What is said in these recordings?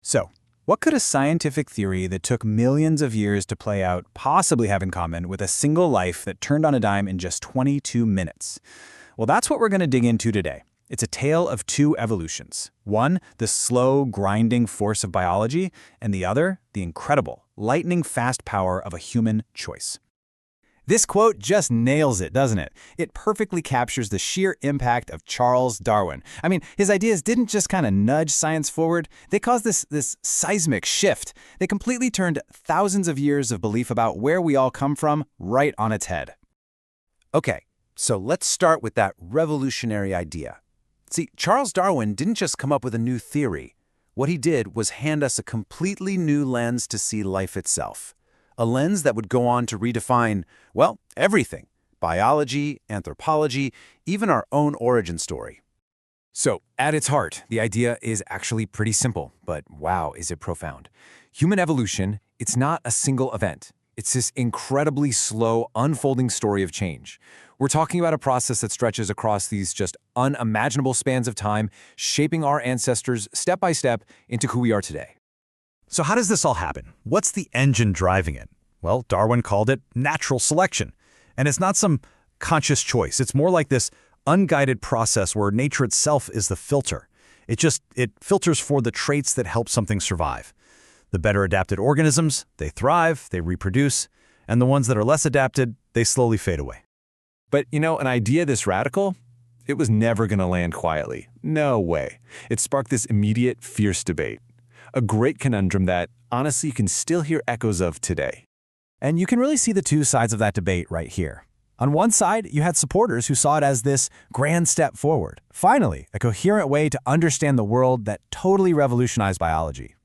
So, what could a scientific theory that took millions of years to play out possibly have in common with a single life that turned on a dime in just 22 minutes? Well, that's what we're going to dig into today. It's a tale of two evolutions. One, the slow, grinding force of biology, and the other, the incredible, lightning-fast power of a human choice. This quote just nails it, doesn't it? It perfectly captures the sheer impact of Charles Darwin. I mean, his ideas didn't just kind of nudge science forward, they caused this seismic shift. They completely turned thousands of years of belief about where we all come from right on its head. Okay, so let's start with that revolutionary idea. See, Charles Darwin didn't just come up with a new theory. What he did was hand us a completely new lens to see life itself. A lens that would go on to redefine, well, everything. Biology, anthropology, even our own origin story. So, at its heart, the idea is actually pretty simple, but wow, is it profound. Human evolution, it's not a single event. It's this incredibly slow, unfolding story of change. We're talking about a process that stretches across these just unimaginable spans of time, shaping our ancestors step by step into who we are today. So how does this all happen? What's the engine driving it? Well, Darwin called it natural selection. And it's not some conscious choice. It's more like this unguided process where nature itself is the filter. It filters for the traits that help something survive. The better adapted organisms, they thrive, they reproduce, and the ones that are less adapted, they slowly fade away. But, an idea this radical? It was never going to land quietly. No way. It sparked this immediate, fierce debate. A great conundrum that, honestly, you can still hear echoes of today. And you can really see the two sides of that debate right here. On one side, you had supporters who saw it as this grand step forward. Finally, a coherent way to understand the world that totally revolutionized biology.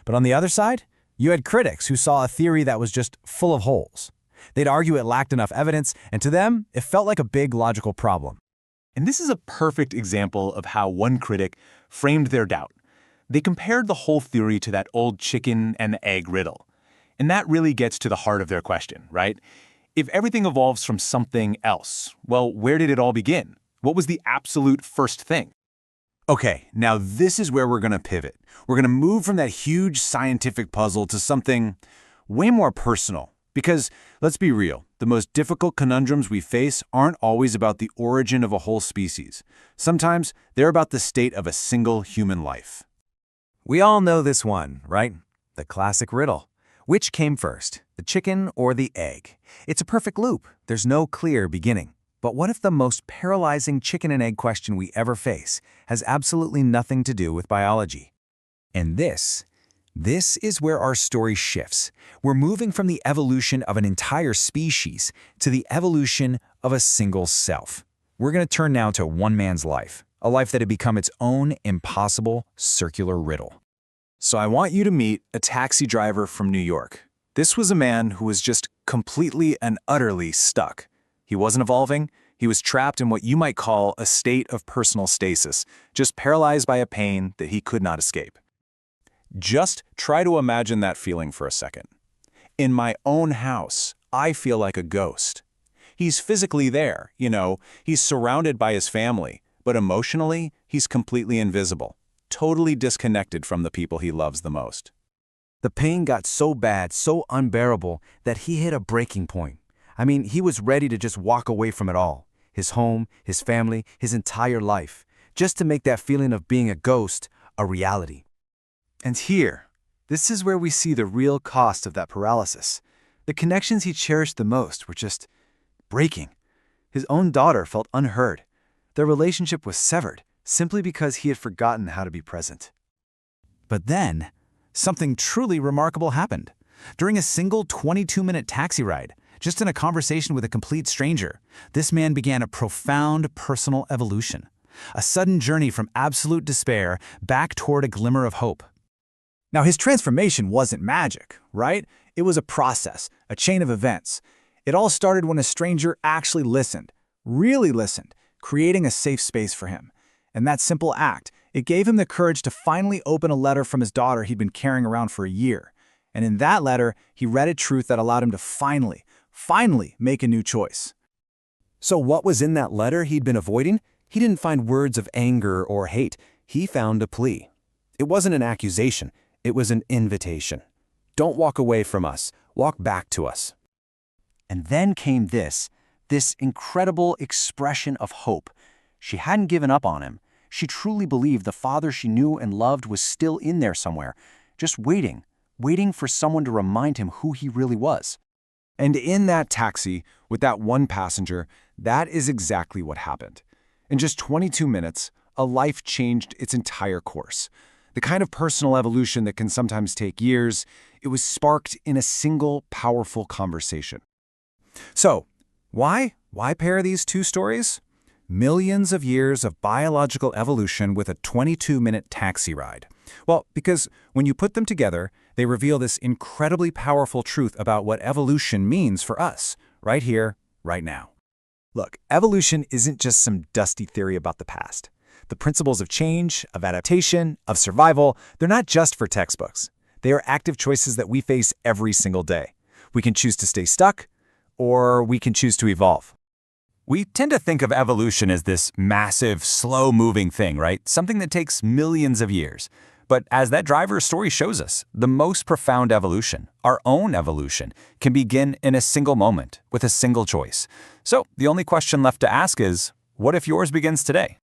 But on the other side, you had critics who saw a theory that was just full of holes. They'd argue it lacked enough evidence, and to them, it felt like a big logical problem. And this is a perfect example of how one critic framed their doubt. They compared the whole theory to that old chicken and the egg riddle. And that really gets to the heart of their question, right? If everything evolves from something else, well, where did it all begin? What was the absolute first thing? Okay, now this is where we're going to pivot. We're going to move from that huge scientific puzzle to something way more personal. Because, let's be real, the most difficult conundrums we face aren't always about the origin of a whole species. Sometimes they're about the state of a single human life. We all know this one, right? The classic riddle. Which came first, the chicken or the egg? It's a perfect loop. There's no clear beginning. But what if the most paralyzing chicken and egg question we ever face has absolutely nothing to do with biology? And this is where our story shifts. We're moving from the evolution of an entire species to the evolution of a single self. We're going to turn now to one man's life, a life that had become its own impossible circular riddle. So I want you to meet a taxi driver from New York. This was a man who was just completely and utterly stuck. He wasn't evolving. He was trapped in what you might call a state of personal stasis, just paralyzed by a pain that he could not escape. Just try to imagine that feeling for a second. In my own house, I feel like a ghost. He's physically there, he's surrounded by his family, but emotionally, he's completely invisible, totally disconnected from the people he loves the most. The pain got so bad, so unbearable, that he hit a breaking point. I mean, he was ready to just walk away from it all. His home, his family, his entire life, just to make that feeling of being a ghost a reality. And here, this is where we see the real cost of that paralysis. The connections he cherished the most were just breaking. His own daughter felt unheard. Their relationship was severed simply because he had forgotten how to be present. But then, something truly remarkable happened. During a single 22-minute taxi ride, just in a conversation with a complete stranger, this man began a profound personal evolution. A sudden journey from absolute despair back toward a glimmer of hope. Now, his transformation wasn't magic, right? It was a process, a chain of events. It all started when a stranger actually listened, really listened, creating a safe space for him. And that simple act, it gave him the courage to finally open a letter from his daughter he'd been carrying around for a year. And in that letter, he read a truth that allowed him to finally make a new choice. So what was in that letter he'd been avoiding? He didn't find words of anger or hate. He found a plea. It wasn't an accusation. It was an invitation. Don't walk away from us. Walk back to us. And then came this incredible expression of hope. She hadn't given up on him. She truly believed the father she knew and loved was still in there somewhere, just waiting for someone to remind him who he really was. And in that taxi, with that one passenger, that is exactly what happened. In just 22 minutes, a life changed its entire course. The kind of personal evolution that can sometimes take years, it was sparked in a single powerful conversation. So, why pair these two stories? Millions of years of biological evolution with a 22-minute taxi ride. Well, because when you put them together, they reveal this incredibly powerful truth about what evolution means for us, right here, right now. Look, evolution isn't just some dusty theory about the past. The principles of change, of adaptation, of survival, they're not just for textbooks. They are active choices that we face every single day. We can choose to stay stuck, or we can choose to evolve. We tend to think of evolution as this massive, slow-moving thing, right? Something that takes millions of years. But as that driver's story shows us, the most profound evolution, our own evolution, can begin in a single moment, with a single choice. So the only question left to ask is, what if yours begins today?